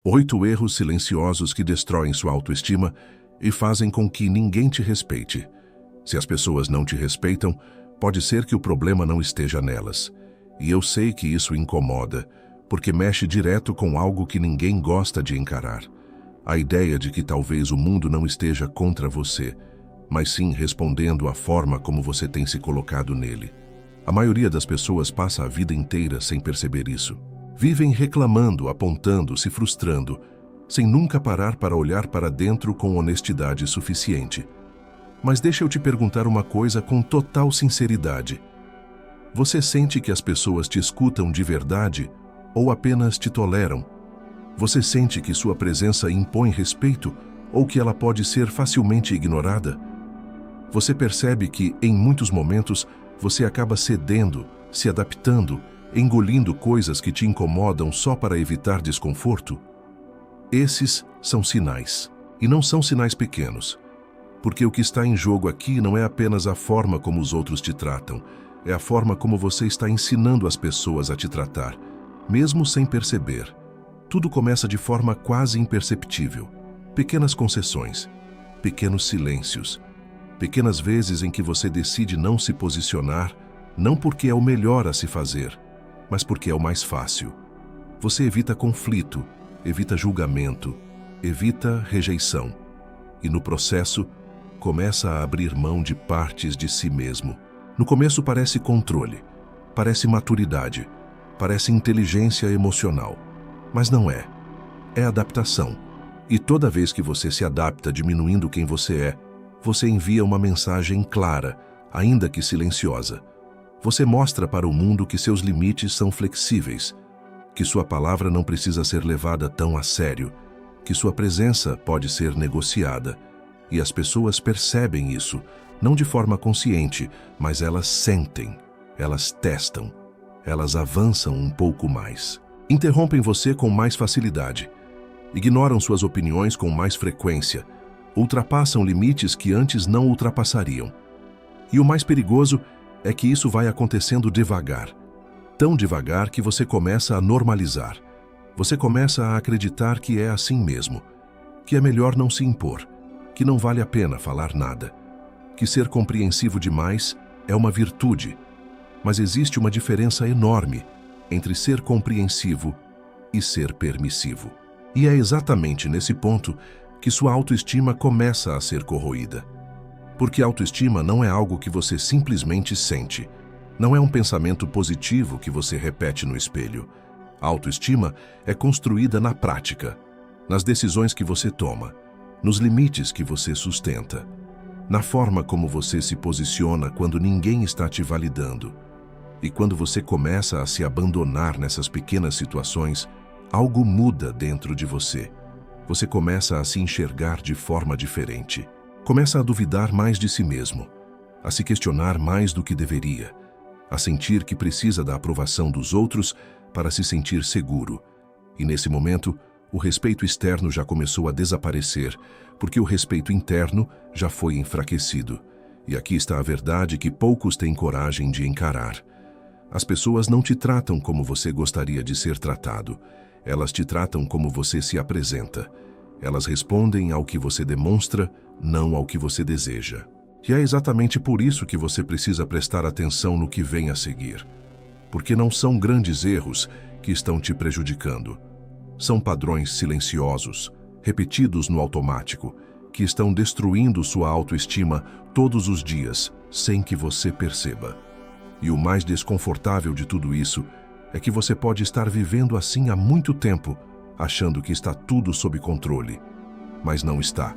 8 erros silenciosos que destroem sua autoestima e fazem com que ninguém te respeite. Se as pessoas não te respeitam, pode ser que o problema não esteja nelas. E eu sei que isso incomoda, porque mexe direto com algo que ninguém gosta de encarar. A ideia de que talvez o mundo não esteja contra você, mas sim respondendo à forma como você tem se colocado nele. A maioria das pessoas passa a vida inteira sem perceber isso. Vivem reclamando, apontando, se frustrando, sem nunca parar para olhar para dentro com honestidade suficiente. Mas deixa eu te perguntar uma coisa com total sinceridade. Você sente que as pessoas te escutam de verdade ou apenas te toleram? Você sente que sua presença impõe respeito ou que ela pode ser facilmente ignorada? Você percebe que, em muitos momentos, você acaba cedendo, se adaptando, engolindo coisas que te incomodam só para evitar desconforto? Esses são sinais, e não são sinais pequenos. Porque o que está em jogo aqui não é apenas a forma como os outros te tratam, é a forma como você está ensinando as pessoas a te tratar, mesmo sem perceber. Tudo começa de forma quase imperceptível. Pequenas concessões, pequenos silêncios, pequenas vezes em que você decide não se posicionar, não porque é o melhor a se fazer, mas porque é o mais fácil. Você evita conflito, evita julgamento, evita rejeição. E no processo, começa a abrir mão de partes de si mesmo. No começo parece controle, parece maturidade, parece inteligência emocional. Mas não é. É adaptação. E toda vez que você se adapta diminuindo quem você é, você envia uma mensagem clara, ainda que silenciosa. Você mostra para o mundo que seus limites são flexíveis, que sua palavra não precisa ser levada tão a sério, que sua presença pode ser negociada. E as pessoas percebem isso, não de forma consciente, mas elas sentem, elas testam, elas avançam um pouco mais. Interrompem você com mais facilidade, ignoram suas opiniões com mais frequência, ultrapassam limites que antes não ultrapassariam. E o mais perigoso é que isso vai acontecendo devagar, tão devagar que você começa a normalizar. Você começa a acreditar que é assim mesmo, que é melhor não se impor, que não vale a pena falar nada, que ser compreensivo demais é uma virtude, mas existe uma diferença enorme entre ser compreensivo e ser permissivo. E é exatamente nesse ponto que sua autoestima começa a ser corroída. Porque autoestima não é algo que você simplesmente sente, não é um pensamento positivo que você repete no espelho. A autoestima é construída na prática, nas decisões que você toma, nos limites que você sustenta, na forma como você se posiciona quando ninguém está te validando. E quando você começa a se abandonar nessas pequenas situações, algo muda dentro de você. Você começa a se enxergar de forma diferente. Começa a duvidar mais de si mesmo, a se questionar mais do que deveria, a sentir que precisa da aprovação dos outros para se sentir seguro. E nesse momento, o respeito externo já começou a desaparecer, porque o respeito interno já foi enfraquecido. E aqui está a verdade que poucos têm coragem de encarar. As pessoas não te tratam como você gostaria de ser tratado. Elas te tratam como você se apresenta. Elas respondem ao que você demonstra, não ao que você deseja. E é exatamente por isso que você precisa prestar atenção no que vem a seguir. Porque não são grandes erros que estão te prejudicando. São padrões silenciosos, repetidos no automático, que estão destruindo sua autoestima todos os dias, sem que você perceba. E o mais desconfortável de tudo isso é que você pode estar vivendo assim há muito tempo, achando que está tudo sob controle. Mas não está.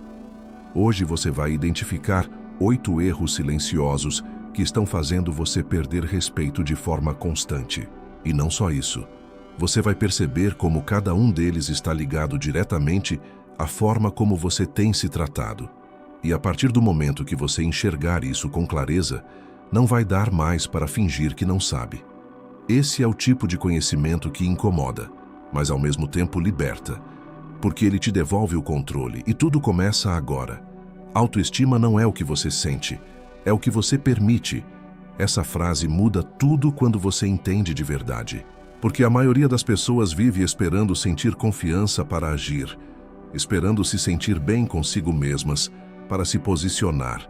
Hoje você vai identificar 8 erros silenciosos que estão fazendo você perder respeito de forma constante. E não só isso. Você vai perceber como cada um deles está ligado diretamente à forma como você tem se tratado. E a partir do momento que você enxergar isso com clareza, não vai dar mais para fingir que não sabe. Esse é o tipo de conhecimento que incomoda, mas ao mesmo tempo liberta, porque ele te devolve o controle e tudo começa agora. Autoestima não é o que você sente, é o que você permite. Essa frase muda tudo quando você entende de verdade. Porque a maioria das pessoas vive esperando sentir confiança para agir, esperando se sentir bem consigo mesmas para se posicionar,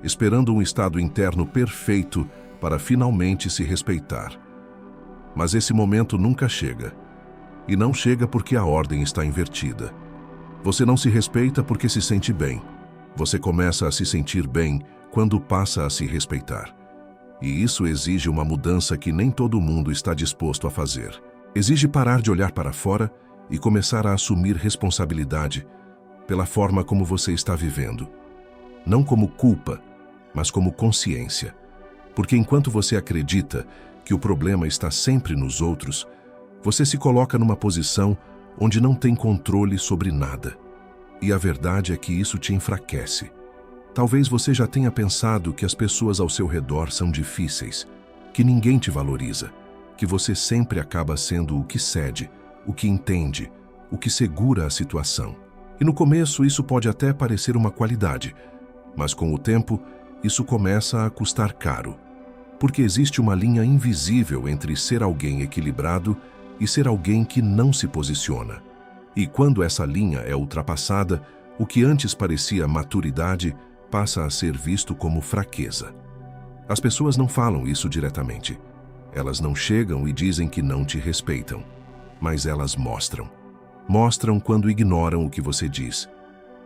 esperando um estado interno perfeito para finalmente se respeitar. Mas esse momento nunca chega. E não chega porque a ordem está invertida. Você não se respeita porque se sente bem. Você começa a se sentir bem quando passa a se respeitar. E isso exige uma mudança que nem todo mundo está disposto a fazer. Exige parar de olhar para fora e começar a assumir responsabilidade pela forma como você está vivendo. Não como culpa, mas como consciência. Porque enquanto você acredita que o problema está sempre nos outros, você se coloca numa posição onde não tem controle sobre nada. E a verdade é que isso te enfraquece. Talvez você já tenha pensado que as pessoas ao seu redor são difíceis, que ninguém te valoriza, que você sempre acaba sendo o que cede, o que entende, o que segura a situação. E no começo isso pode até parecer uma qualidade, mas com o tempo isso começa a custar caro. Porque existe uma linha invisível entre ser alguém equilibrado e ser alguém que não se posiciona. E quando essa linha é ultrapassada, o que antes parecia maturidade passa a ser visto como fraqueza. As pessoas não falam isso diretamente. Elas não chegam e dizem que não te respeitam. Mas elas mostram. Mostram quando ignoram o que você diz,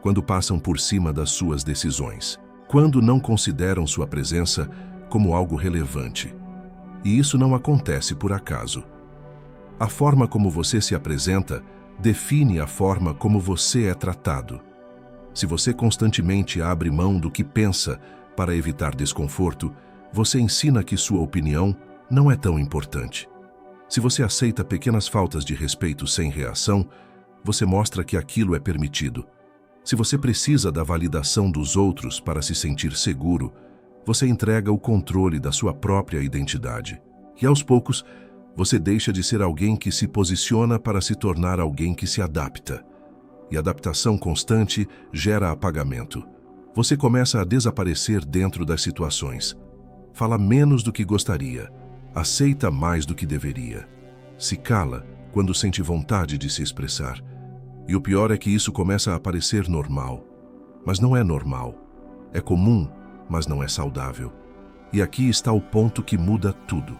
quando passam por cima das suas decisões, quando não consideram sua presença como algo relevante. E isso não acontece por acaso. A forma como você se apresenta define a forma como você é tratado. Se você constantemente abre mão do que pensa para evitar desconforto, você ensina que sua opinião não é tão importante. Se você aceita pequenas faltas de respeito sem reação, você mostra que aquilo é permitido. Se você precisa da validação dos outros para se sentir seguro, você entrega o controle da sua própria identidade. E aos poucos, você deixa de ser alguém que se posiciona para se tornar alguém que se adapta. E adaptação constante gera apagamento. Você começa a desaparecer dentro das situações. Fala menos do que gostaria. Aceita mais do que deveria. Se cala quando sente vontade de se expressar. E o pior é que isso começa a parecer normal. Mas não é normal. É comum, mas não é saudável. E aqui está o ponto que muda tudo.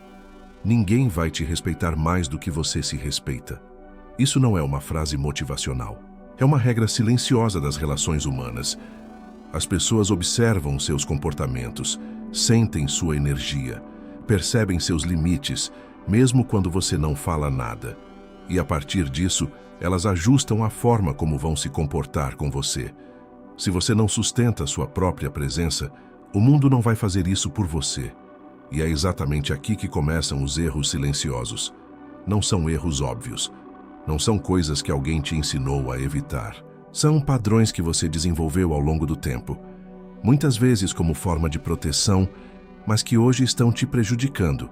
Ninguém vai te respeitar mais do que você se respeita. Isso não é uma frase motivacional. É uma regra silenciosa das relações humanas. As pessoas observam seus comportamentos, sentem sua energia, percebem seus limites, mesmo quando você não fala nada. E a partir disso, elas ajustam a forma como vão se comportar com você. Se você não sustenta sua própria presença, o mundo não vai fazer isso por você. E é exatamente aqui que começam os erros silenciosos. Não são erros óbvios. Não são coisas que alguém te ensinou a evitar. São padrões que você desenvolveu ao longo do tempo. Muitas vezes como forma de proteção, mas que hoje estão te prejudicando.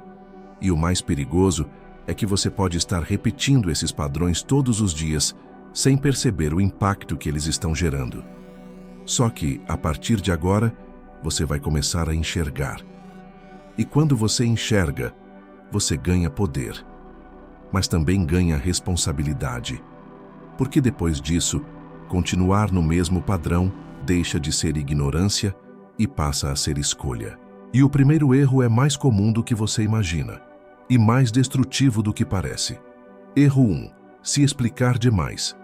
E o mais perigoso é que você pode estar repetindo esses padrões todos os dias, sem perceber o impacto que eles estão gerando. Só que, a partir de agora, você vai começar a enxergar. E quando você enxerga, você ganha poder, mas também ganha responsabilidade. Porque depois disso, continuar no mesmo padrão deixa de ser ignorância e passa a ser escolha. E o primeiro erro é mais comum do que você imagina, e mais destrutivo do que parece. Erro 1. Se explicar demais.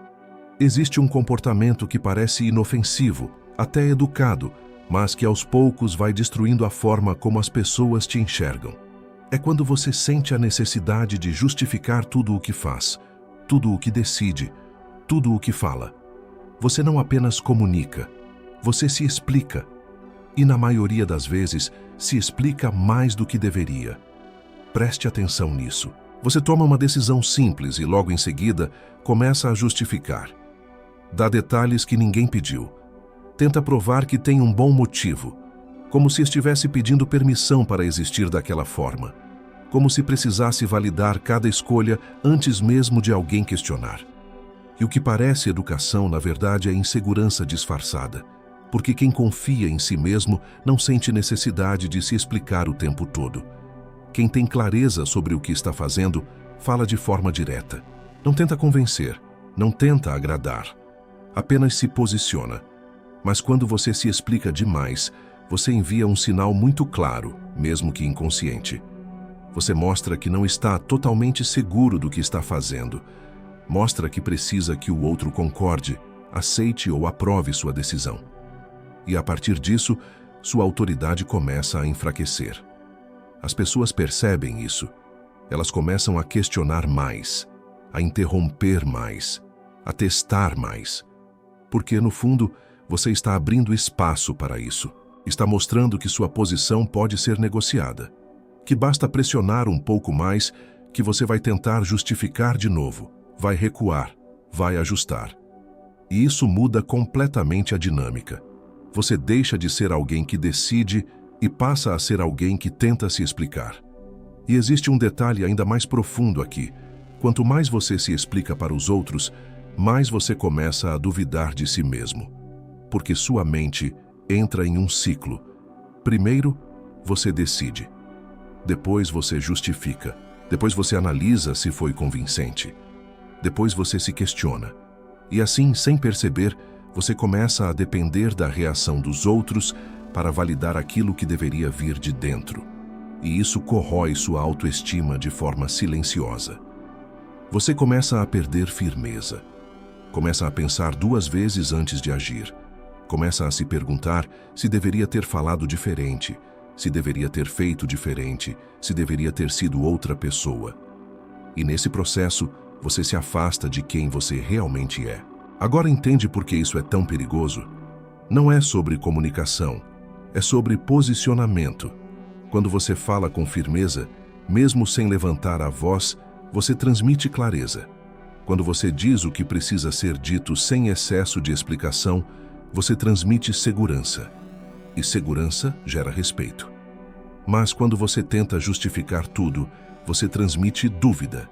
Existe um comportamento que parece inofensivo, até educado, mas que aos poucos vai destruindo a forma como as pessoas te enxergam. É quando você sente a necessidade de justificar tudo o que faz, tudo o que decide, tudo o que fala. Você não apenas comunica, você se explica. E na maioria das vezes, se explica mais do que deveria. Preste atenção nisso. Você toma uma decisão simples e logo em seguida começa a justificar. Dá detalhes que ninguém pediu. Tenta provar que tem um bom motivo, como se estivesse pedindo permissão para existir daquela forma, como se precisasse validar cada escolha antes mesmo de alguém questionar. E o que parece educação, na verdade, é insegurança disfarçada, porque quem confia em si mesmo não sente necessidade de se explicar o tempo todo. Quem tem clareza sobre o que está fazendo, Fala de forma direta. Não tenta convencer, não tenta agradar. Apenas se posiciona. Mas quando você se explica demais, você envia um sinal muito claro, mesmo que inconsciente. Você mostra que não está totalmente seguro do que está fazendo. Mostra que precisa que o outro concorde, aceite ou aprove sua decisão. E a partir disso, sua autoridade começa a enfraquecer. As pessoas percebem isso. Elas começam a questionar mais, a interromper mais, a testar mais. Porque, no fundo, você está abrindo espaço para isso. Está mostrando que sua posição pode ser negociada. Que basta pressionar um pouco mais, que você vai tentar justificar de novo, vai recuar, vai ajustar. E isso muda completamente a dinâmica. Você deixa de ser alguém que decide e passa a ser alguém que tenta se explicar. E existe um detalhe ainda mais profundo aqui. Quanto mais você se explica para os outros, mais você começa a duvidar de si mesmo. Porque sua mente entra em um ciclo. Primeiro, você decide. Depois você justifica. Depois você analisa se foi convincente. Depois você se questiona. E assim, sem perceber, você começa a depender da reação dos outros para validar aquilo que deveria vir de dentro. E isso corrói sua autoestima de forma silenciosa. Você começa a perder firmeza. Começa a pensar 2 vezes antes de agir. Começa a se perguntar se deveria ter falado diferente, se deveria ter feito diferente, se deveria ter sido outra pessoa. E nesse processo, você se afasta de quem você realmente é. Agora entende por que isso é tão perigoso? Não é sobre comunicação, é sobre posicionamento. Quando você fala com firmeza, mesmo sem levantar a voz, você transmite clareza. Quando você diz o que precisa ser dito sem excesso de explicação, você transmite segurança. E segurança gera respeito. Mas quando você tenta justificar tudo, você transmite dúvida.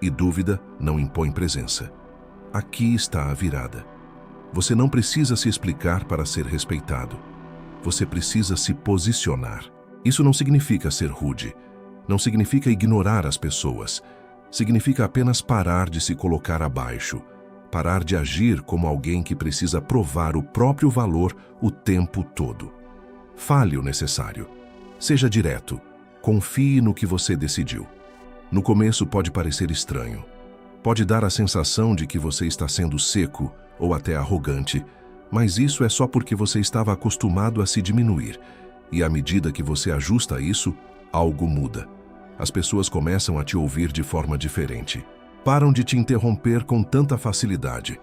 E dúvida não impõe presença. Aqui está a virada. Você não precisa se explicar para ser respeitado. Você precisa se posicionar. Isso não significa ser rude. Não significa ignorar as pessoas. Significa apenas parar de se colocar abaixo. Parar de agir como alguém que precisa provar o próprio valor o tempo todo. Fale o necessário. Seja direto. Confie no que você decidiu. No começo pode parecer estranho. Pode dar a sensação de que você está sendo seco ou até arrogante, mas isso é só porque você estava acostumado a se diminuir. E à medida que você ajusta isso, algo muda. As pessoas começam a te ouvir de forma diferente. Param de te interromper com tanta facilidade.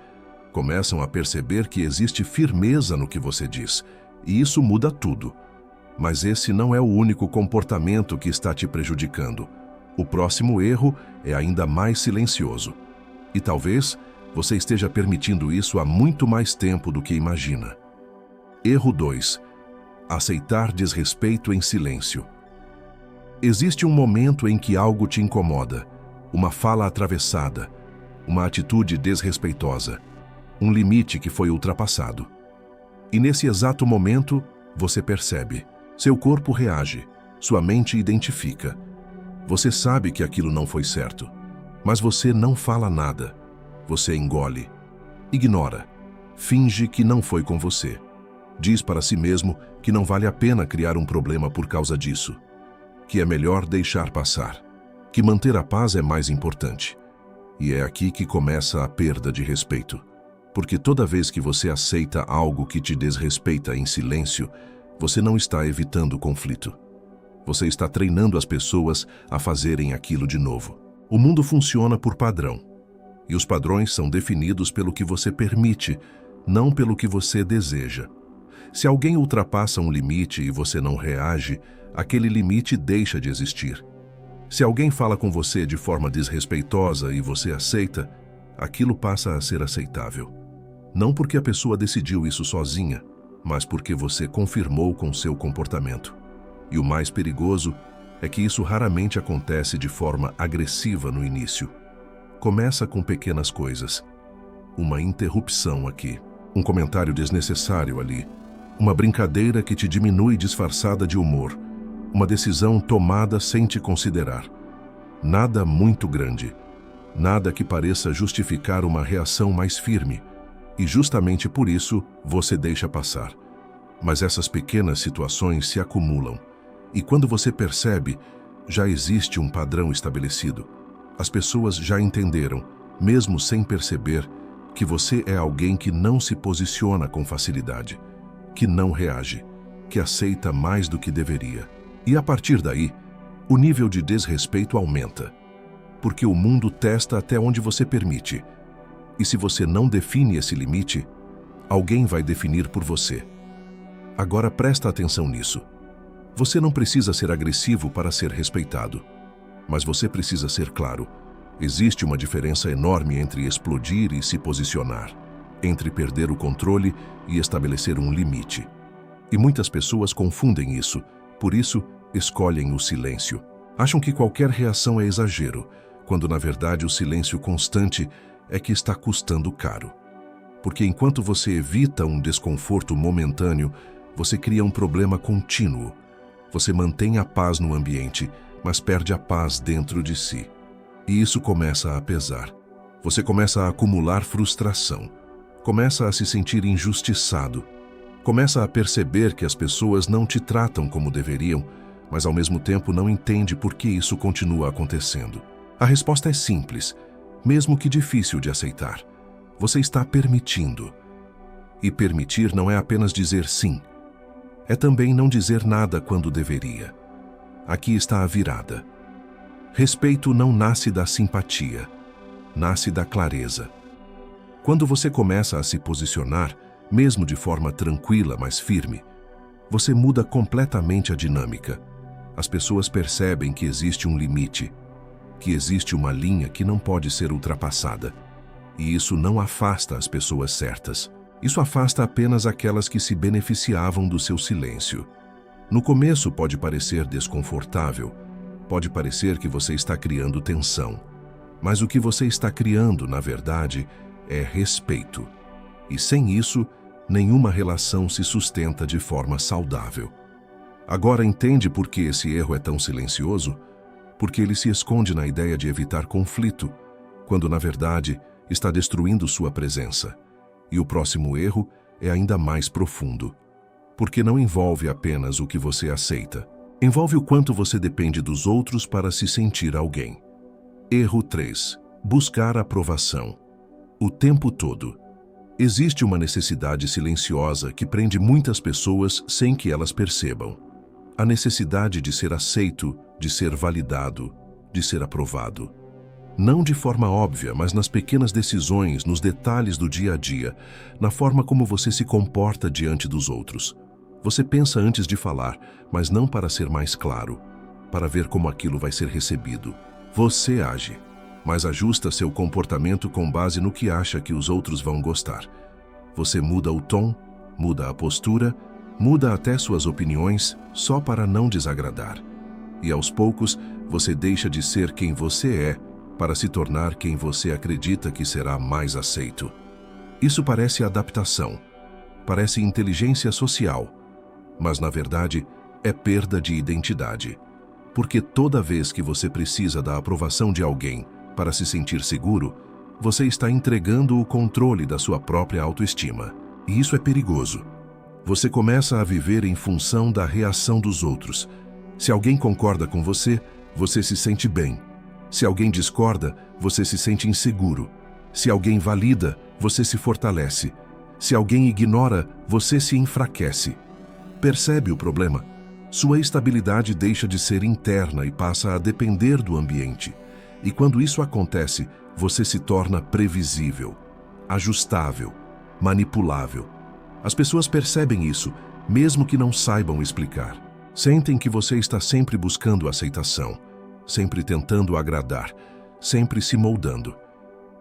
Começam a perceber que existe firmeza no que você diz. E isso muda tudo. Mas esse não é o único comportamento que está te prejudicando. O próximo erro é ainda mais silencioso. E talvez você esteja permitindo isso há muito mais tempo do que imagina. Erro 2. Aceitar desrespeito em silêncio. Existe um momento em que algo te incomoda, uma fala atravessada, uma atitude desrespeitosa, um limite que foi ultrapassado. E nesse exato momento, você percebe. Seu corpo reage, sua mente identifica. Você sabe que aquilo não foi certo, mas você não fala nada. Você engole, ignora, finge que não foi com você. Diz para si mesmo que não vale a pena criar um problema por causa disso, que é melhor deixar passar, que manter a paz é mais importante. E é aqui que começa a perda de respeito, porque toda vez que você aceita algo que te desrespeita em silêncio, você não está evitando conflito. Você está treinando as pessoas a fazerem aquilo de novo. O mundo funciona por padrão. E os padrões são definidos pelo que você permite, não pelo que você deseja. Se alguém ultrapassa um limite e você não reage, aquele limite deixa de existir. Se alguém fala com você de forma desrespeitosa e você aceita, aquilo passa a ser aceitável. Não porque a pessoa decidiu isso sozinha, mas porque você confirmou com seu comportamento. E o mais perigoso é que isso raramente acontece de forma agressiva no início. Começa com pequenas coisas. Uma interrupção aqui, um comentário desnecessário ali, uma brincadeira que te diminui disfarçada de humor, uma decisão tomada sem te considerar. Nada muito grande. Nada que pareça justificar uma reação mais firme. E justamente por isso você deixa passar. Mas essas pequenas situações se acumulam. E quando você percebe, já existe um padrão estabelecido. As pessoas já entenderam, mesmo sem perceber, que você é alguém que não se posiciona com facilidade, que não reage, que aceita mais do que deveria. E a partir daí, o nível de desrespeito aumenta, porque o mundo testa até onde você permite. E se você não define esse limite, alguém vai definir por você. Agora presta atenção nisso. Você não precisa ser agressivo para ser respeitado, mas você precisa ser claro. Existe uma diferença enorme entre explodir e se posicionar, entre perder o controle e estabelecer um limite. E muitas pessoas confundem isso, por isso escolhem o silêncio. Acham que qualquer reação é exagero, quando na verdade o silêncio constante é que está custando caro. Porque enquanto você evita um desconforto momentâneo, você cria um problema contínuo. Você mantém a paz no ambiente, mas perde a paz dentro de si. E isso começa a pesar. Você começa a acumular frustração. Começa a se sentir injustiçado. Começa a perceber que as pessoas não te tratam como deveriam, mas ao mesmo tempo não entende por que isso continua acontecendo. A resposta é simples, mesmo que difícil de aceitar. Você está permitindo. E permitir não é apenas dizer sim. É também não dizer nada quando deveria. Aqui está a virada. Respeito não nasce da simpatia, nasce da clareza. Quando você começa a se posicionar, mesmo de forma tranquila, mas firme, você muda completamente a dinâmica. As pessoas percebem que existe um limite, que existe uma linha que não pode ser ultrapassada. E isso não afasta as pessoas certas. Isso afasta apenas aquelas que se beneficiavam do seu silêncio. No começo pode parecer desconfortável, pode parecer que você está criando tensão. Mas o que você está criando, na verdade, é respeito. E sem isso, nenhuma relação se sustenta de forma saudável. Agora entende por que esse erro é tão silencioso? Porque ele se esconde na ideia de evitar conflito, quando na verdade está destruindo sua presença. E o próximo erro é ainda mais profundo, porque não envolve apenas o que você aceita. Envolve o quanto você depende dos outros para se sentir alguém. Erro 3. Buscar aprovação. O tempo todo. Existe uma necessidade silenciosa que prende muitas pessoas sem que elas percebam. A necessidade de ser aceito, de ser validado, de ser aprovado. Não de forma óbvia, mas nas pequenas decisões, nos detalhes do dia a dia, na forma como você se comporta diante dos outros. Você pensa antes de falar, mas não para ser mais claro, para ver como aquilo vai ser recebido. Você age, mas ajusta seu comportamento com base no que acha que os outros vão gostar. Você muda o tom, muda a postura, muda até suas opiniões só para não desagradar. E aos poucos, você deixa de ser quem você é para se tornar quem você acredita que será mais aceito. Isso parece adaptação, parece inteligência social, mas na verdade é perda de identidade. Porque toda vez que você precisa da aprovação de alguém para se sentir seguro, você está entregando o controle da sua própria autoestima. E isso é perigoso. Você começa a viver em função da reação dos outros. Se alguém concorda com você, você se sente bem. Se alguém discorda, você se sente inseguro. Se alguém valida, você se fortalece. Se alguém ignora, você se enfraquece. Percebe o problema? Sua estabilidade deixa de ser interna e passa a depender do ambiente. E quando isso acontece, você se torna previsível, ajustável, manipulável. As pessoas percebem isso, mesmo que não saibam explicar. Sentem que você está sempre buscando aceitação, sempre tentando agradar, sempre se moldando.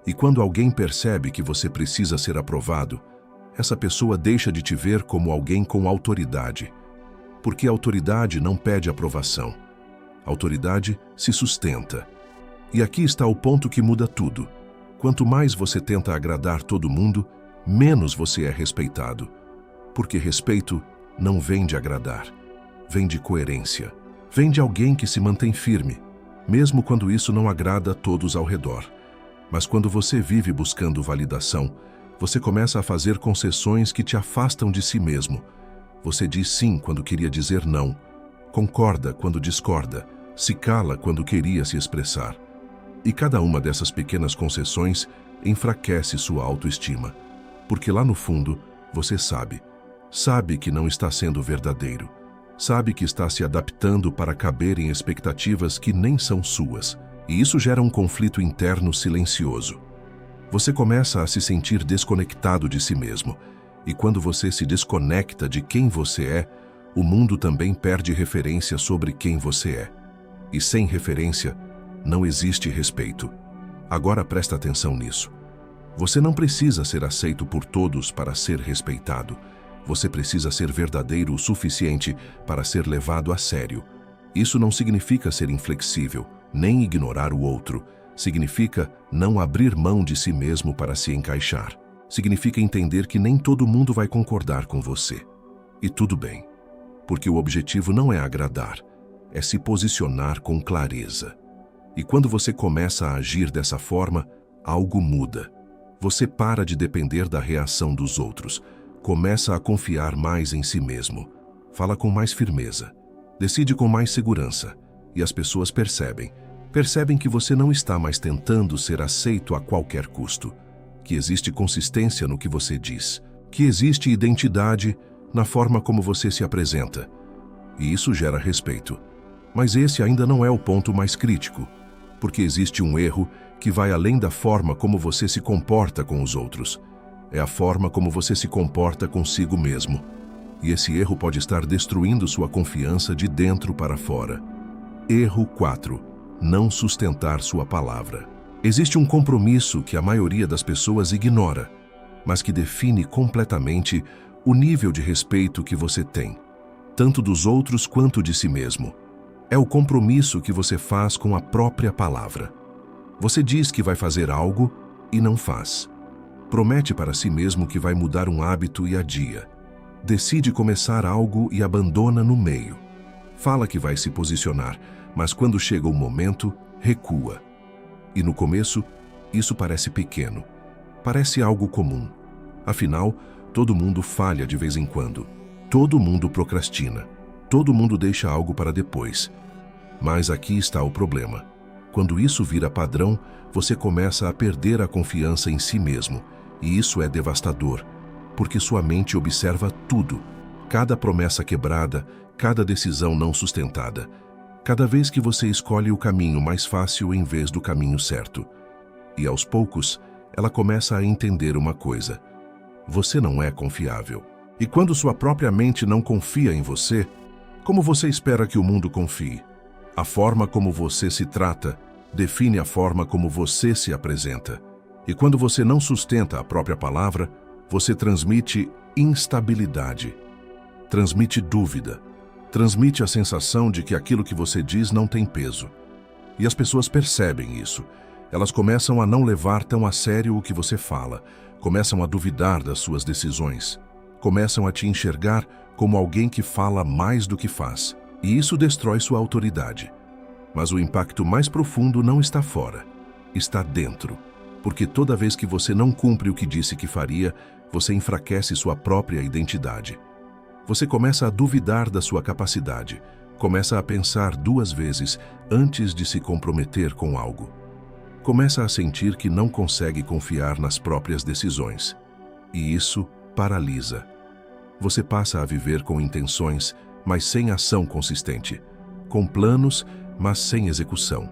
E quando alguém percebe que você precisa ser aprovado, essa pessoa deixa de te ver como alguém com autoridade. Porque a autoridade não pede aprovação. A autoridade se sustenta. E aqui está o ponto que muda tudo. Quanto mais você tenta agradar todo mundo, menos você é respeitado. Porque respeito não vem de agradar, vem de coerência. Vem de alguém que se mantém firme, mesmo quando isso não agrada a todos ao redor. Mas quando você vive buscando validação, você começa a fazer concessões que te afastam de si mesmo. Você diz sim quando queria dizer não, concorda quando discorda, se cala quando queria se expressar. E cada uma dessas pequenas concessões enfraquece sua autoestima, porque lá no fundo você sabe que não está sendo verdadeiro, sabe que está se adaptando para caber em expectativas que nem são suas, e isso gera um conflito interno silencioso. Você começa a se sentir desconectado de si mesmo, e quando você se desconecta de quem você é, o mundo também perde referência sobre quem você é. E sem referência, não existe respeito. Agora presta atenção nisso. Você não precisa ser aceito por todos para ser respeitado. Você precisa ser verdadeiro o suficiente para ser levado a sério. Isso não significa ser inflexível, nem ignorar o outro. Significa não abrir mão de si mesmo para se encaixar. Significa entender que nem todo mundo vai concordar com você. E tudo bem, porque o objetivo não é agradar, é se posicionar com clareza. E quando você começa a agir dessa forma, algo muda. Você para de depender da reação dos outros, começa a confiar mais em si mesmo, fala com mais firmeza, decide com mais segurança, e as pessoas percebem que você não está mais tentando ser aceito a qualquer custo, que existe consistência no que você diz, que existe identidade na forma como você se apresenta. E isso gera respeito. Mas esse ainda não é o ponto mais crítico, porque existe um erro que vai além da forma como você se comporta com os outros. É a forma como você se comporta consigo mesmo. E esse erro pode estar destruindo sua confiança de dentro para fora. Erro 4. Não sustentar sua palavra. Existe um compromisso que a maioria das pessoas ignora, mas que define completamente o nível de respeito que você tem, tanto dos outros quanto de si mesmo. É o compromisso que você faz com a própria palavra. Você diz que vai fazer algo e não faz. Promete para si mesmo que vai mudar um hábito e adia. Decide começar algo e abandona no meio. Fala que vai se posicionar, mas quando chega o momento, recua. E no começo, isso parece pequeno. Parece algo comum. Afinal, todo mundo falha de vez em quando. Todo mundo procrastina. Todo mundo deixa algo para depois. Mas aqui está o problema. Quando isso vira padrão, você começa a perder a confiança em si mesmo. E isso é devastador, porque sua mente observa tudo. Cada promessa quebrada, cada decisão não sustentada. Cada vez que você escolhe o caminho mais fácil em vez do caminho certo. E aos poucos, ela começa a entender uma coisa. Você não é confiável. E quando sua própria mente não confia em você, como você espera que o mundo confie? A forma como você se trata define a forma como você se apresenta. E quando você não sustenta a própria palavra, você transmite instabilidade, transmite dúvida, transmite a sensação de que aquilo que você diz não tem peso. E as pessoas percebem isso. Elas começam a não levar tão a sério o que você fala, começam a duvidar das suas decisões, começam a te enxergar como alguém que fala mais do que faz. E isso destrói sua autoridade. Mas o impacto mais profundo não está fora, está dentro. Porque toda vez que você não cumpre o que disse que faria, você enfraquece sua própria identidade. Você começa a duvidar da sua capacidade, começa a pensar 2 vezes antes de se comprometer com algo. Começa a sentir que não consegue confiar nas próprias decisões. E isso paralisa. Você passa a viver com intenções, mas sem ação consistente. Com planos, mas sem execução.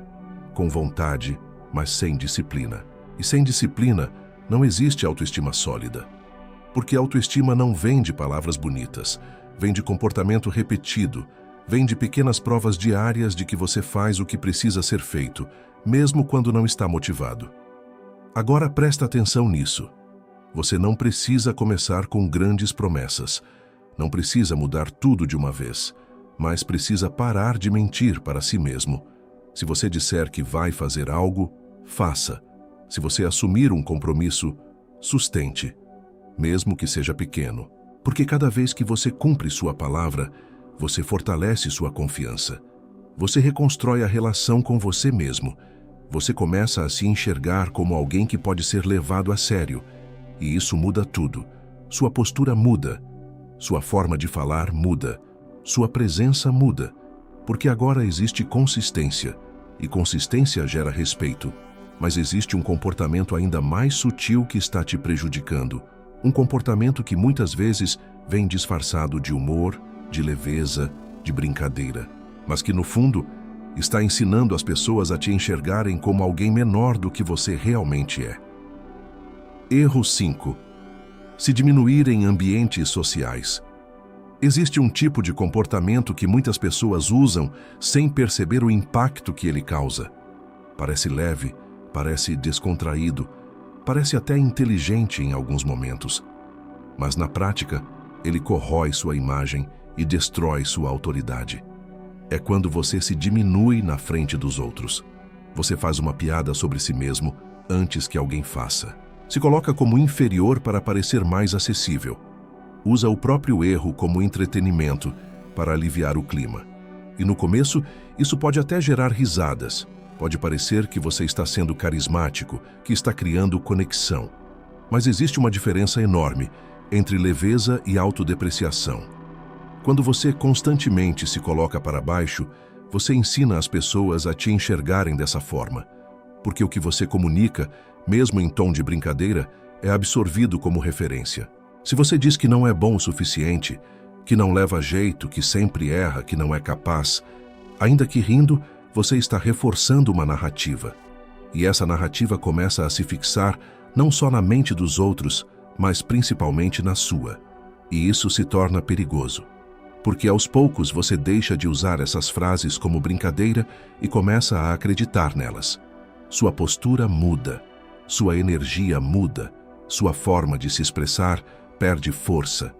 Com vontade, mas sem disciplina. E sem disciplina, não existe autoestima sólida. Porque autoestima não vem de palavras bonitas, vem de comportamento repetido, vem de pequenas provas diárias de que você faz o que precisa ser feito, mesmo quando não está motivado. Agora presta atenção nisso. Você não precisa começar com grandes promessas. Não precisa mudar tudo de uma vez, mas precisa parar de mentir para si mesmo. Se você disser que vai fazer algo, faça. Se você assumir um compromisso, sustente, mesmo que seja pequeno. Porque cada vez que você cumpre sua palavra, você fortalece sua confiança. Você reconstrói a relação com você mesmo. Você começa a se enxergar como alguém que pode ser levado a sério. E isso muda tudo. Sua postura muda. Sua forma de falar muda. Sua presença muda. Porque agora existe consistência. E consistência gera respeito. Mas existe um comportamento ainda mais sutil que está te prejudicando. Um comportamento que muitas vezes vem disfarçado de humor, de leveza, de brincadeira. Mas que, no fundo, está ensinando as pessoas a te enxergarem como alguém menor do que você realmente é. Erro 5. Se diminuir em ambientes sociais. Existe um tipo de comportamento que muitas pessoas usam sem perceber o impacto que ele causa. Parece leve, parece descontraído, parece até inteligente em alguns momentos. Mas na prática, ele corrói sua imagem e destrói sua autoridade. É quando você se diminui na frente dos outros. Você faz uma piada sobre si mesmo antes que alguém faça. Se coloca como inferior para parecer mais acessível. Usa o próprio erro como entretenimento para aliviar o clima. E no começo, isso pode até gerar risadas. Pode parecer que você está sendo carismático, que está criando conexão. Mas existe uma diferença enorme entre leveza e autodepreciação. Quando você constantemente se coloca para baixo, você ensina as pessoas a te enxergarem dessa forma. Porque o que você comunica, mesmo em tom de brincadeira, é absorvido como referência. Se você diz que não é bom o suficiente, que não leva jeito, que sempre erra, que não é capaz, ainda que rindo, você está reforçando uma narrativa. E essa narrativa começa a se fixar não só na mente dos outros, mas principalmente na sua. E isso se torna perigoso. Porque aos poucos você deixa de usar essas frases como brincadeira e começa a acreditar nelas. Sua postura muda, sua energia muda, sua forma de se expressar perde força.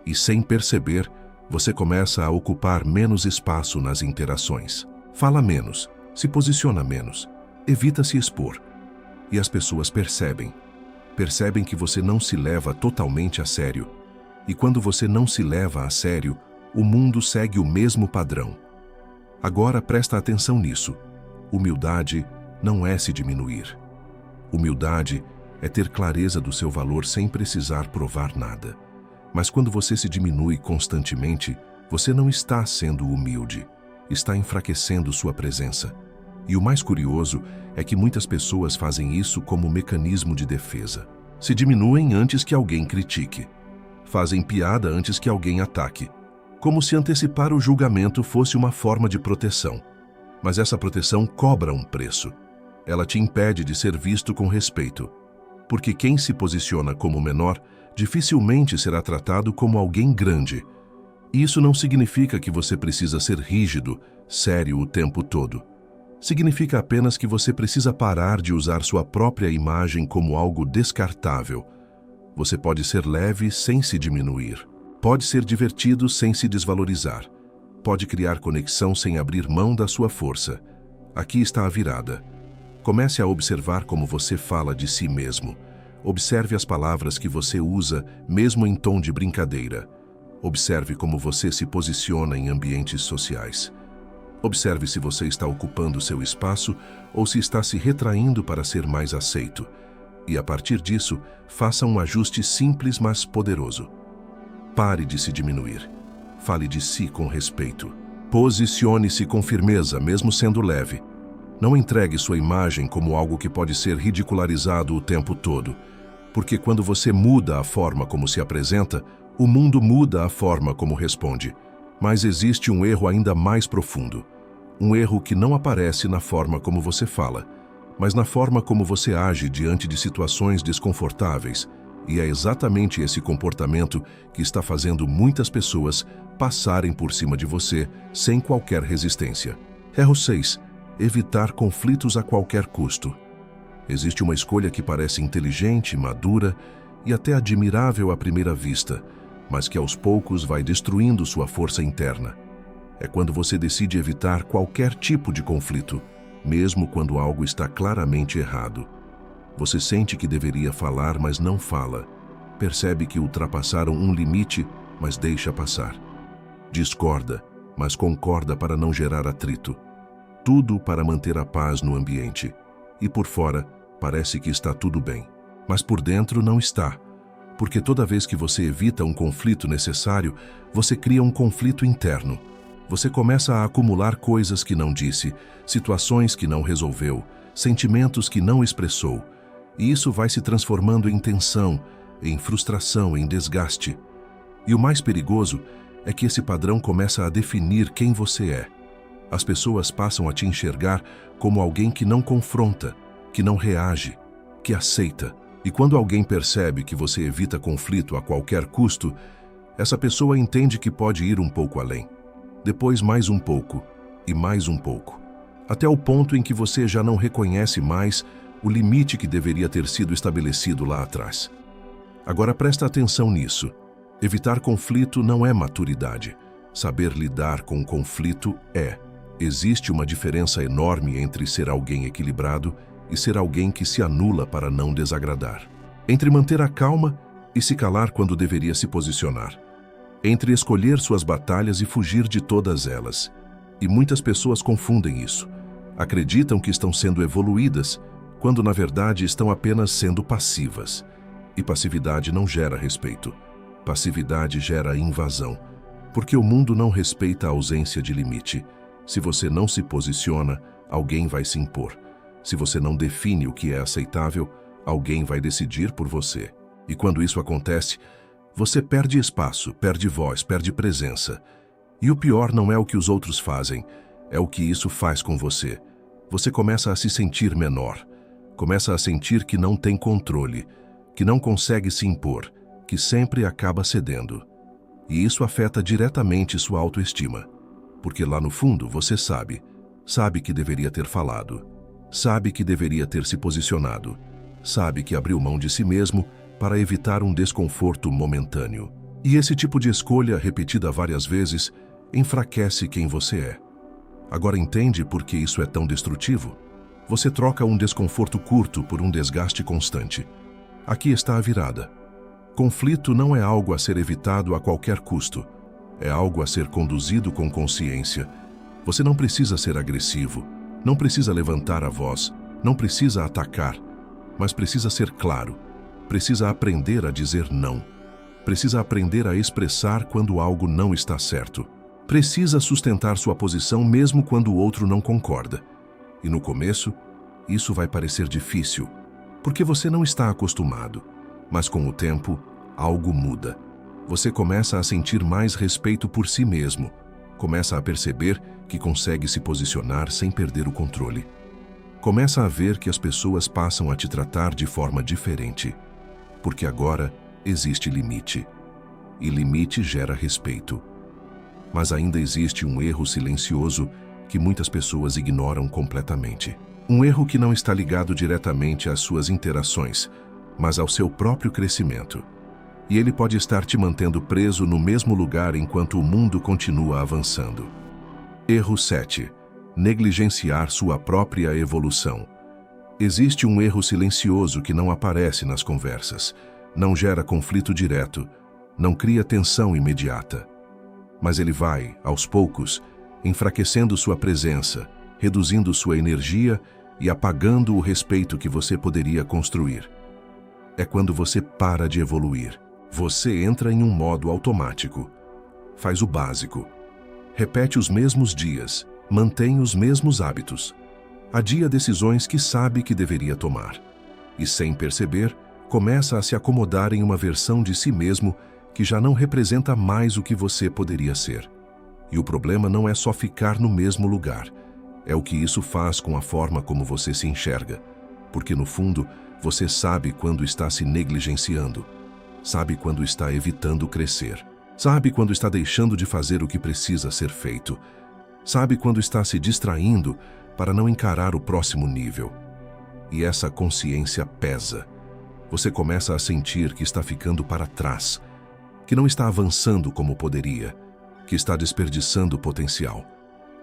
E sem perceber, você começa a ocupar menos espaço nas interações. Fala menos, se posiciona menos, evita se expor. E as pessoas percebem. Percebem que você não se leva totalmente a sério. E quando você não se leva a sério, o mundo segue o mesmo padrão. Agora presta atenção nisso. Humildade não é se diminuir. Humildade é ter clareza do seu valor sem precisar provar nada. Mas quando você se diminui constantemente, você não está sendo humilde. Está enfraquecendo sua presença. E o mais curioso é que muitas pessoas fazem isso como mecanismo de defesa. Se diminuem antes que alguém critique. Fazem piada antes que alguém ataque. Como se antecipar o julgamento fosse uma forma de proteção. Mas essa proteção cobra um preço. Ela te impede de ser visto com respeito. Porque quem se posiciona como menor dificilmente será tratado como alguém grande. Isso não significa que você precisa ser rígido, sério o tempo todo. Significa apenas que você precisa parar de usar sua própria imagem como algo descartável. Você pode ser leve sem se diminuir. Pode ser divertido sem se desvalorizar. Pode criar conexão sem abrir mão da sua força. Aqui está a virada. Comece a observar como você fala de si mesmo. Observe as palavras que você usa, mesmo em tom de brincadeira. Observe como você se posiciona em ambientes sociais. Observe se você está ocupando seu espaço ou se está se retraindo para ser mais aceito. E a partir disso, faça um ajuste simples, mas poderoso. Pare de se diminuir. Fale de si com respeito. Posicione-se com firmeza, mesmo sendo leve. Não entregue sua imagem como algo que pode ser ridicularizado o tempo todo. Porque quando você muda a forma como se apresenta, o mundo muda a forma como responde. Mas existe um erro ainda mais profundo. Um erro que não aparece na forma como você fala, mas na forma como você age diante de situações desconfortáveis. E é exatamente esse comportamento que está fazendo muitas pessoas passarem por cima de você sem qualquer resistência. Erro 6. Evitar conflitos a qualquer custo. Existe uma escolha que parece inteligente, madura e até admirável à primeira vista, mas que aos poucos vai destruindo sua força interna. É quando você decide evitar qualquer tipo de conflito, mesmo quando algo está claramente errado. Você sente que deveria falar, mas não fala. Percebe que ultrapassaram um limite, mas deixa passar. Discorda, mas concorda para não gerar atrito. tudo para manter a paz no ambiente. E por fora, parece que está tudo bem. Mas por dentro não está. Porque toda vez que você evita um conflito necessário, você cria um conflito interno. Você começa a acumular coisas que não disse, situações que não resolveu, sentimentos que não expressou. E isso vai se transformando em tensão, em frustração, em desgaste. E o mais perigoso é que esse padrão começa a definir quem você é. As pessoas passam a te enxergar como alguém que não confronta, que não reage, que aceita. E quando alguém percebe que você evita conflito a qualquer custo, essa pessoa entende que pode ir um pouco além. Depois mais um pouco, e mais um pouco. Até o ponto em que você já não reconhece mais o limite que deveria ter sido estabelecido lá atrás. Agora presta atenção nisso. Evitar conflito não é maturidade. Saber lidar com o conflito é. Existe uma diferença enorme entre ser alguém equilibrado e ser alguém que se anula para não desagradar. Entre manter a calma e se calar quando deveria se posicionar. Entre escolher suas batalhas e fugir de todas elas. E muitas pessoas confundem isso. Acreditam que estão sendo evoluídas, quando na verdade estão apenas sendo passivas. E passividade não gera respeito. Passividade gera invasão. Porque o mundo não respeita a ausência de limite. Se você não se posiciona, alguém vai se impor. Se você não define o que é aceitável, alguém vai decidir por você. E quando isso acontece, você perde espaço, perde voz, perde presença. E o pior não é o que os outros fazem, é o que isso faz com você. Você começa a se sentir menor. Começa a sentir que não tem controle, que não consegue se impor, que sempre acaba cedendo. E isso afeta diretamente sua autoestima. Porque lá no fundo você sabe que deveria ter falado, sabe que deveria ter se posicionado, sabe que abriu mão de si mesmo para evitar um desconforto momentâneo. E esse tipo de escolha, repetida várias vezes, enfraquece quem você é. Agora entende por que isso é tão destrutivo? Você troca um desconforto curto por um desgaste constante. Aqui está a virada. Conflito não é algo a ser evitado a qualquer custo. É algo a ser conduzido com consciência. Você não precisa ser agressivo, não precisa levantar a voz, não precisa atacar, mas precisa ser claro. Precisa aprender a dizer não. Precisa aprender a expressar quando algo não está certo. Precisa sustentar sua posição mesmo quando o outro não concorda. E no começo, isso vai parecer difícil, porque você não está acostumado. Mas com o tempo, algo muda. Você começa a sentir mais respeito por si mesmo. Começa a perceber que consegue se posicionar sem perder o controle. Começa a ver que as pessoas passam a te tratar de forma diferente. Porque agora existe limite. E limite gera respeito. Mas ainda existe um erro silencioso que muitas pessoas ignoram completamente. Um erro que não está ligado diretamente às suas interações, mas ao seu próprio crescimento. E ele pode estar te mantendo preso no mesmo lugar enquanto o mundo continua avançando. Erro 7. Negligenciar sua própria evolução. Existe um erro silencioso que não aparece nas conversas, não gera conflito direto, não cria tensão imediata. Mas ele vai, aos poucos, enfraquecendo sua presença, reduzindo sua energia e apagando o respeito que você poderia construir. É quando você para de evoluir. Você entra em um modo automático. Faz o básico. Repete os mesmos dias, mantém os mesmos hábitos. Adia decisões que sabe que deveria tomar. E sem perceber, começa a se acomodar em uma versão de si mesmo que já não representa mais o que você poderia ser. E o problema não é só ficar no mesmo lugar. É o que isso faz com a forma como você se enxerga. Porque no fundo, você sabe quando está se negligenciando. Sabe quando está evitando crescer. Sabe quando está deixando de fazer o que precisa ser feito. Sabe quando está se distraindo para não encarar o próximo nível. E essa consciência pesa. Você começa a sentir que está ficando para trás, que não está avançando como poderia, que está desperdiçando potencial.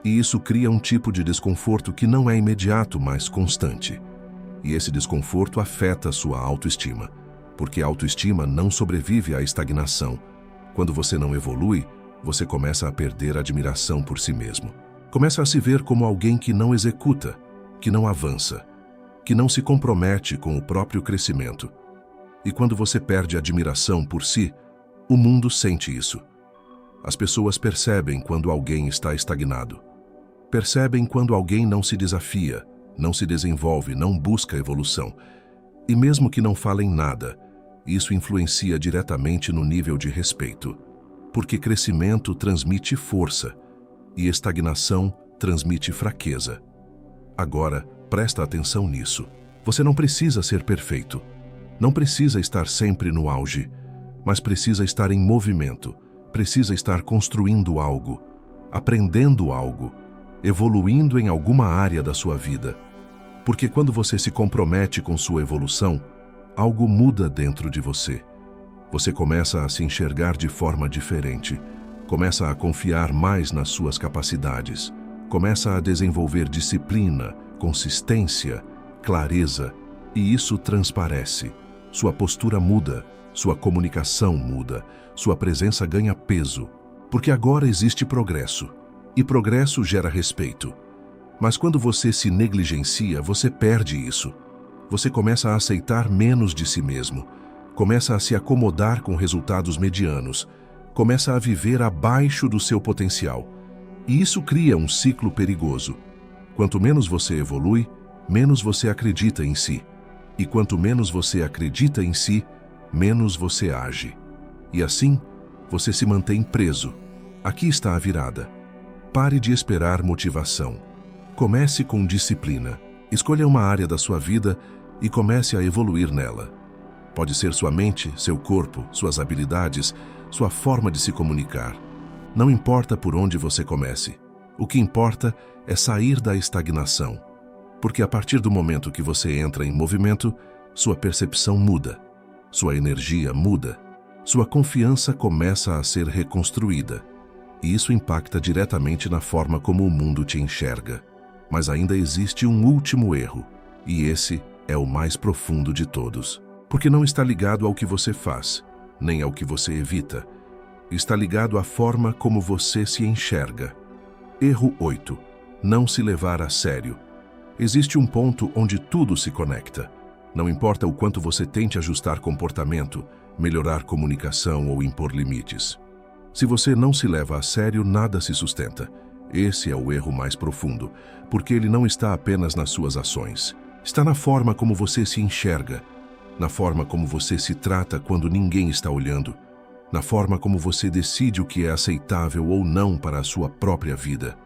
E isso cria um tipo de desconforto que não é imediato, mas constante. E esse desconforto afeta a sua autoestima. Porque a autoestima não sobrevive à estagnação. Quando você não evolui, você começa a perder a admiração por si mesmo. Começa a se ver como alguém que não executa, que não avança, que não se compromete com o próprio crescimento. E quando você perde a admiração por si, o mundo sente isso. As pessoas percebem quando alguém está estagnado. Percebem quando alguém não se desafia, não se desenvolve, não busca evolução. E mesmo que não falem nada, isso influencia diretamente no nível de respeito. Porque crescimento transmite força e estagnação transmite fraqueza. Agora, presta atenção nisso. Você não precisa ser perfeito. Não precisa estar sempre no auge, mas precisa estar em movimento. Precisa estar construindo algo, aprendendo algo, evoluindo em alguma área da sua vida. Porque quando você se compromete com sua evolução, algo muda dentro de você. Você começa a se enxergar de forma diferente, começa a confiar mais nas suas capacidades, começa a desenvolver disciplina, consistência, clareza, e isso transparece. Sua postura muda, sua comunicação muda, sua presença ganha peso, porque agora existe progresso, e progresso gera respeito. Mas quando você se negligencia, você perde isso. Você começa a aceitar menos de si mesmo, começa a se acomodar com resultados medianos, começa a viver abaixo do seu potencial. E isso cria um ciclo perigoso. Quanto menos você evolui, menos você acredita em si. E quanto menos você acredita em si, menos você age. E assim, você se mantém preso. Aqui está a virada. Pare de esperar motivação. Comece com disciplina. Escolha uma área da sua vida e comece a evoluir nela. Pode ser sua mente, seu corpo, suas habilidades, sua forma de se comunicar. Não importa por onde você comece. O que importa é sair da estagnação. Porque a partir do momento que você entra em movimento, sua percepção muda, sua energia muda, sua confiança começa a ser reconstruída. E isso impacta diretamente na forma como o mundo te enxerga. Mas ainda existe um último erro, e esse é o mais profundo de todos. Porque não está ligado ao que você faz, nem ao que você evita. Está ligado à forma como você se enxerga. Erro 8. Não se levar a sério. Existe um ponto onde tudo se conecta. Não importa o quanto você tente ajustar comportamento, melhorar comunicação ou impor limites. Se você não se leva a sério, nada se sustenta. Esse é o erro mais profundo, porque ele não está apenas nas suas ações. Está na forma como você se enxerga, na forma como você se trata quando ninguém está olhando, na forma como você decide o que é aceitável ou não para a sua própria vida.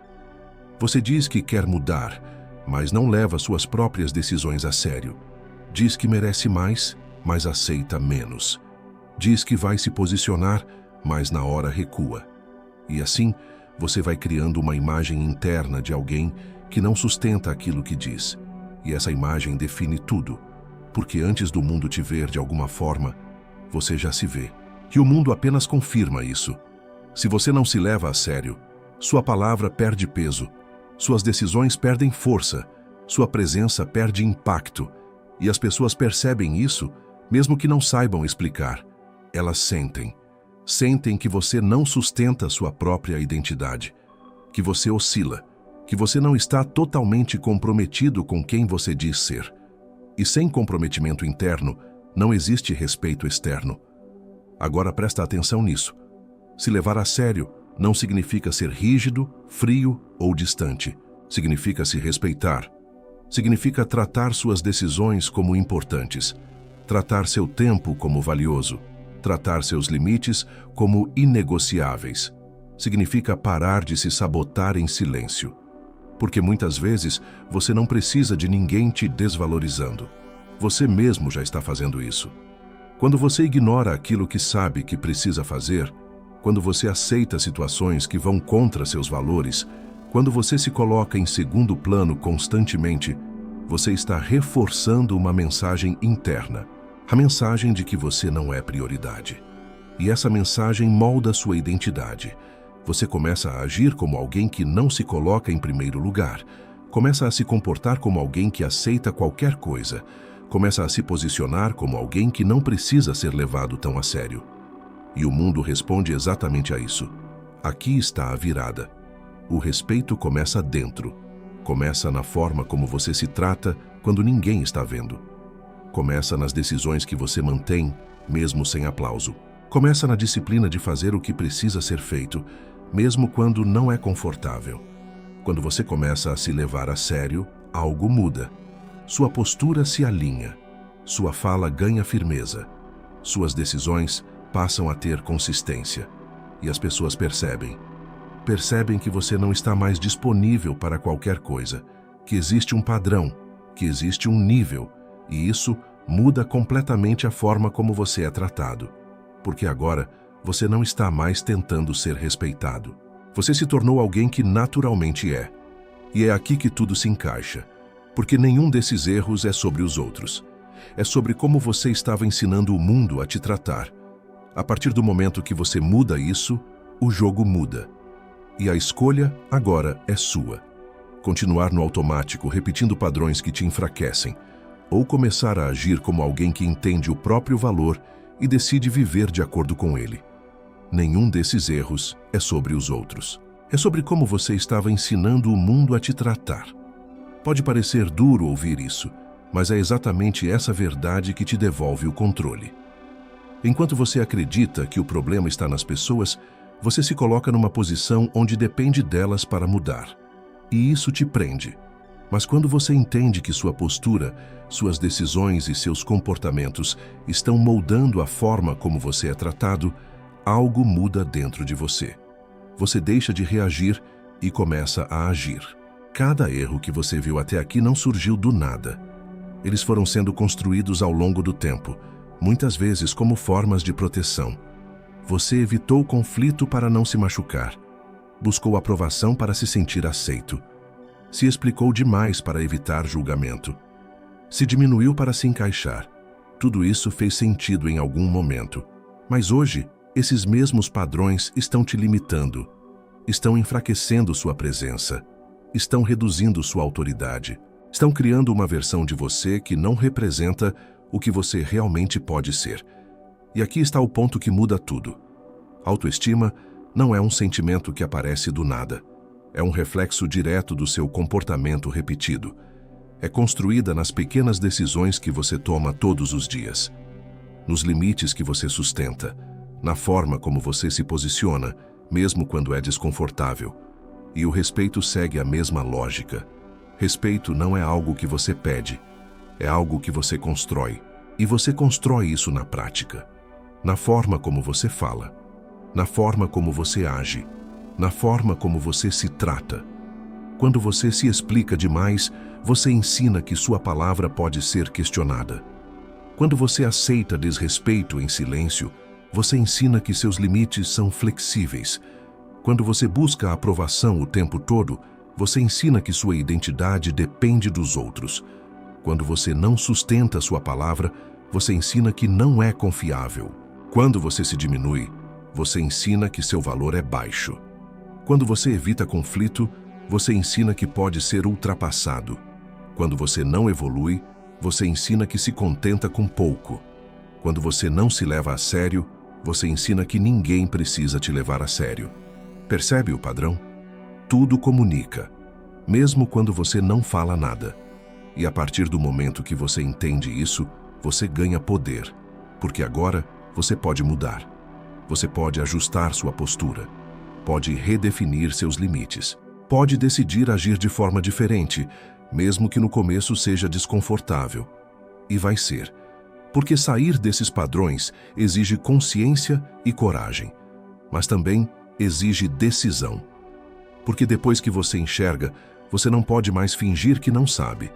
Você diz que quer mudar, mas não leva suas próprias decisões a sério. Diz que merece mais, mas aceita menos. Diz que vai se posicionar, mas na hora recua. E assim, você vai criando uma imagem interna de alguém que não sustenta aquilo que diz. E essa imagem define tudo, porque antes do mundo te ver de alguma forma, você já se vê. E o mundo apenas confirma isso. Se você não se leva a sério, sua palavra perde peso, suas decisões perdem força, sua presença perde impacto. E as pessoas percebem isso, mesmo que não saibam explicar. Elas sentem. Sentem que você não sustenta sua própria identidade, que você oscila, que você não está totalmente comprometido com quem você diz ser. E sem comprometimento interno, não existe respeito externo. Agora presta atenção nisso. Se levar a sério não significa ser rígido, frio ou distante. Significa se respeitar. Significa tratar suas decisões como importantes, tratar seu tempo como valioso, tratar seus limites como inegociáveis. Significa parar de se sabotar em silêncio. Porque muitas vezes você não precisa de ninguém te desvalorizando. Você mesmo já está fazendo isso. Quando você ignora aquilo que sabe que precisa fazer, quando você aceita situações que vão contra seus valores, quando você se coloca em segundo plano constantemente, você está reforçando uma mensagem interna, a mensagem de que você não é prioridade. E essa mensagem molda sua identidade. Você começa a agir como alguém que não se coloca em primeiro lugar, começa a se comportar como alguém que aceita qualquer coisa, começa a se posicionar como alguém que não precisa ser levado tão a sério. E o mundo responde exatamente a isso. Aqui está a virada. O respeito começa dentro. Começa na forma como você se trata quando ninguém está vendo. Começa nas decisões que você mantém, mesmo sem aplauso. Começa na disciplina de fazer o que precisa ser feito, mesmo quando não é confortável. Quando você começa a se levar a sério, algo muda. Sua postura se alinha. Sua fala ganha firmeza. Suas decisões passam a ter consistência. E as pessoas percebem. Percebem que você não está mais disponível para qualquer coisa, que existe um padrão, que existe um nível, e isso muda completamente a forma como você é tratado. Porque agora você não está mais tentando ser respeitado. Você se tornou alguém que naturalmente é. E é aqui que tudo se encaixa, porque nenhum desses erros é sobre os outros. É sobre como você estava ensinando o mundo a te tratar. A partir do momento que você muda isso, o jogo muda. E a escolha agora é sua. Continuar no automático, repetindo padrões que te enfraquecem, ou começar a agir como alguém que entende o próprio valor e decide viver de acordo com ele. Nenhum desses erros é sobre os outros. É sobre como você estava ensinando o mundo a te tratar. Pode parecer duro ouvir isso, mas é exatamente essa verdade que te devolve o controle. Enquanto você acredita que o problema está nas pessoas, você se coloca numa posição onde depende delas para mudar. E isso te prende. Mas quando você entende que sua postura, suas decisões e seus comportamentos estão moldando a forma como você é tratado, algo muda dentro de você. Você deixa de reagir e começa a agir. Cada erro que você viu até aqui não surgiu do nada. Eles foram sendo construídos ao longo do tempo, muitas vezes como formas de proteção. Você evitou conflito para não se machucar. Buscou aprovação para se sentir aceito. Se explicou demais para evitar julgamento. Se diminuiu para se encaixar. Tudo isso fez sentido em algum momento. Mas hoje, esses mesmos padrões estão te limitando. Estão enfraquecendo sua presença. Estão reduzindo sua autoridade. Estão criando uma versão de você que não representa o que você realmente pode ser. E aqui está o ponto que muda tudo. Autoestima não é um sentimento que aparece do nada. É um reflexo direto do seu comportamento repetido. É construída nas pequenas decisões que você toma todos os dias. Nos limites que você sustenta. Na forma como você se posiciona, mesmo quando é desconfortável. E o respeito segue a mesma lógica. Respeito não é algo que você pede. É algo que você constrói. E você constrói isso na prática. Na forma como você fala. Na forma como você age. Na forma como você se trata. Quando você se explica demais, você ensina que sua palavra pode ser questionada. Quando você aceita desrespeito em silêncio, você ensina que seus limites são flexíveis. Quando você busca a aprovação o tempo todo, você ensina que sua identidade depende dos outros. Quando você não sustenta sua palavra, você ensina que não é confiável. Quando você se diminui, você ensina que seu valor é baixo. Quando você evita conflito, você ensina que pode ser ultrapassado. Quando você não evolui, você ensina que se contenta com pouco. Quando você não se leva a sério, você ensina que ninguém precisa te levar a sério. Percebe o padrão? Tudo comunica, mesmo quando você não fala nada. E a partir do momento que você entende isso, você ganha poder, porque agora você pode mudar. Você pode ajustar sua postura, pode redefinir seus limites, pode decidir agir de forma diferente, mesmo que no começo seja desconfortável. E vai ser, porque sair desses padrões exige consciência e coragem, mas também exige decisão. Porque depois que você enxerga, você não pode mais fingir que não sabe.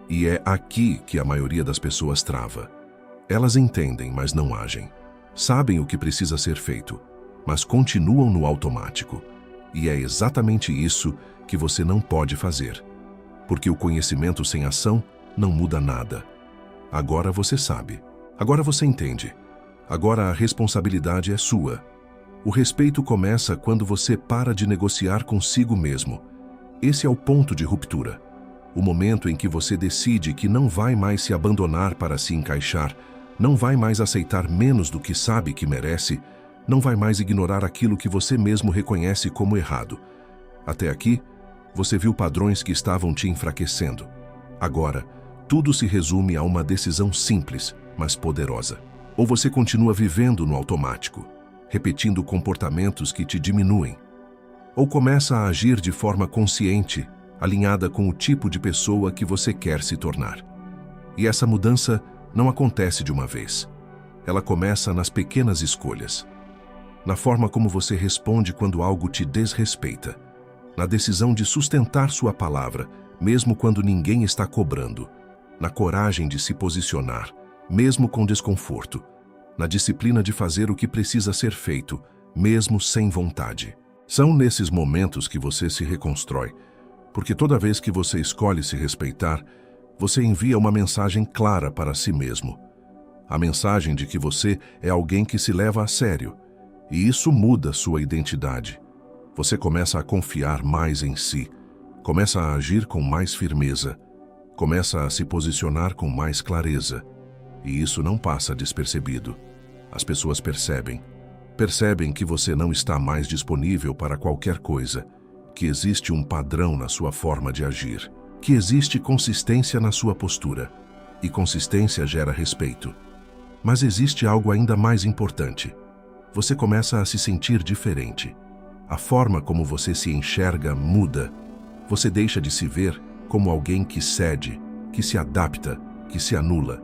E é aqui que a maioria das pessoas trava. Elas entendem, mas não agem. Sabem o que precisa ser feito, mas continuam no automático. E é exatamente isso que você não pode fazer. Porque o conhecimento sem ação não muda nada. Agora você sabe. Agora você entende. Agora a responsabilidade é sua. O respeito começa quando você para de negociar consigo mesmo. Esse é o ponto de ruptura. O momento em que você decide que não vai mais se abandonar para se encaixar, não vai mais aceitar menos do que sabe que merece, não vai mais ignorar aquilo que você mesmo reconhece como errado. Até aqui, você viu padrões que estavam te enfraquecendo. Agora, tudo se resume a uma decisão simples, mas poderosa. Ou você continua vivendo no automático, repetindo comportamentos que te diminuem, ou começa a agir de forma consciente, alinhada com o tipo de pessoa que você quer se tornar. E essa mudança não acontece de uma vez. Ela começa nas pequenas escolhas. Na forma como você responde quando algo te desrespeita. Na decisão de sustentar sua palavra, mesmo quando ninguém está cobrando. Na coragem de se posicionar, mesmo com desconforto. Na disciplina de fazer o que precisa ser feito, mesmo sem vontade. São nesses momentos que você se reconstrói, porque toda vez que você escolhe se respeitar, você envia uma mensagem clara para si mesmo. A mensagem de que você é alguém que se leva a sério, e isso muda sua identidade. Você começa a confiar mais em si, começa a agir com mais firmeza, começa a se posicionar com mais clareza, e isso não passa despercebido. As pessoas percebem que você não está mais disponível para qualquer coisa, que existe um padrão na sua forma de agir, que existe consistência na sua postura, e consistência gera respeito. Mas existe algo ainda mais importante. Você começa a se sentir diferente. A forma como você se enxerga muda. Você deixa de se ver como alguém que cede, que se adapta, que se anula,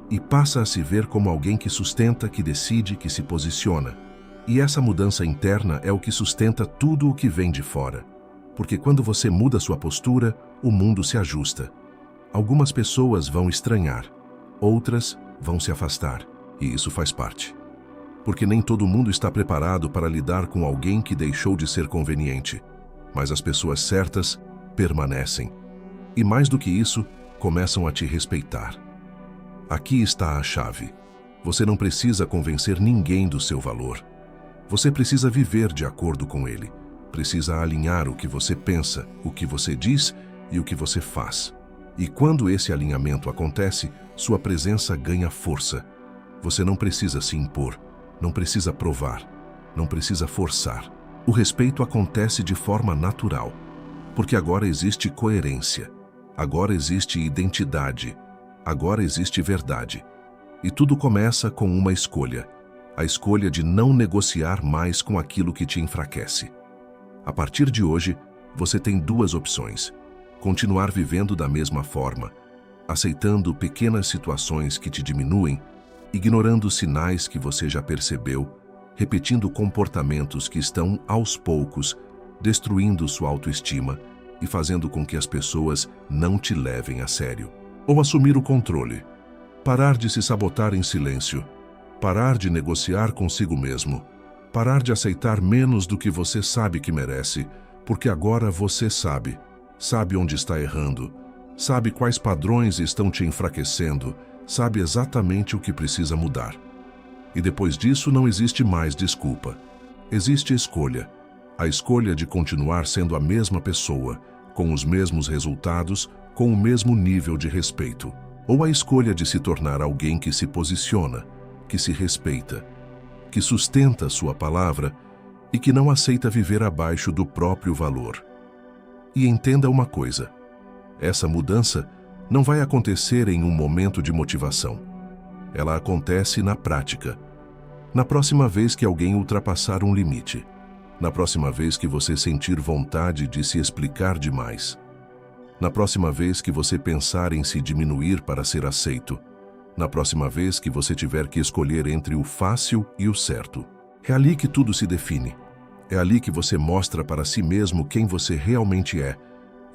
e passa a se ver como alguém que sustenta, que decide, que se posiciona. E essa mudança interna é o que sustenta tudo o que vem de fora. Porque quando você muda sua postura, o mundo se ajusta. Algumas pessoas vão estranhar, outras vão se afastar, e isso faz parte. Porque nem todo mundo está preparado para lidar com alguém que deixou de ser conveniente, mas as pessoas certas permanecem. E mais do que isso, começam a te respeitar. Aqui está a chave. Você não precisa convencer ninguém do seu valor. Você precisa viver de acordo com ele. Precisa alinhar o que você pensa, o que você diz e o que você faz. E quando esse alinhamento acontece, sua presença ganha força. Você não precisa se impor, não precisa provar, não precisa forçar. O respeito acontece de forma natural, porque agora existe coerência, agora existe identidade, agora existe verdade. E tudo começa com uma escolha. A escolha de não negociar mais com aquilo que te enfraquece. A partir de hoje, você tem duas opções. Continuar vivendo da mesma forma, aceitando pequenas situações que te diminuem, ignorando sinais que você já percebeu, repetindo comportamentos que estão, aos poucos, destruindo sua autoestima e fazendo com que as pessoas não te levem a sério. Ou assumir o controle, parar de se sabotar em silêncio, parar de negociar consigo mesmo, parar de aceitar menos do que você sabe que merece, porque agora você sabe onde está errando, sabe quais padrões estão te enfraquecendo, sabe exatamente o que precisa mudar. E depois disso não existe mais desculpa. Existe escolha. A escolha de continuar sendo a mesma pessoa, com os mesmos resultados, com o mesmo nível de respeito. Ou a escolha de se tornar alguém que se posiciona, que se respeita, que sustenta sua palavra e que não aceita viver abaixo do próprio valor. E entenda uma coisa, essa mudança não vai acontecer em um momento de motivação. Ela acontece na prática. Na próxima vez que alguém ultrapassar um limite. Na próxima vez que você sentir vontade de se explicar demais. Na próxima vez que você pensar em se diminuir para ser aceito. Na próxima vez que você tiver que escolher entre o fácil e o certo. É ali que tudo se define. É ali que você mostra para si mesmo quem você realmente é.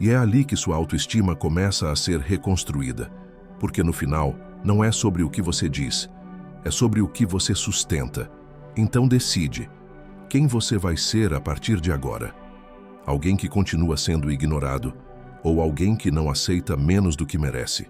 E é ali que sua autoestima começa a ser reconstruída. Porque no final, não é sobre o que você diz, é sobre o que você sustenta. Então decide quem você vai ser a partir de agora. Alguém que continua sendo ignorado ou alguém que não aceita menos do que merece.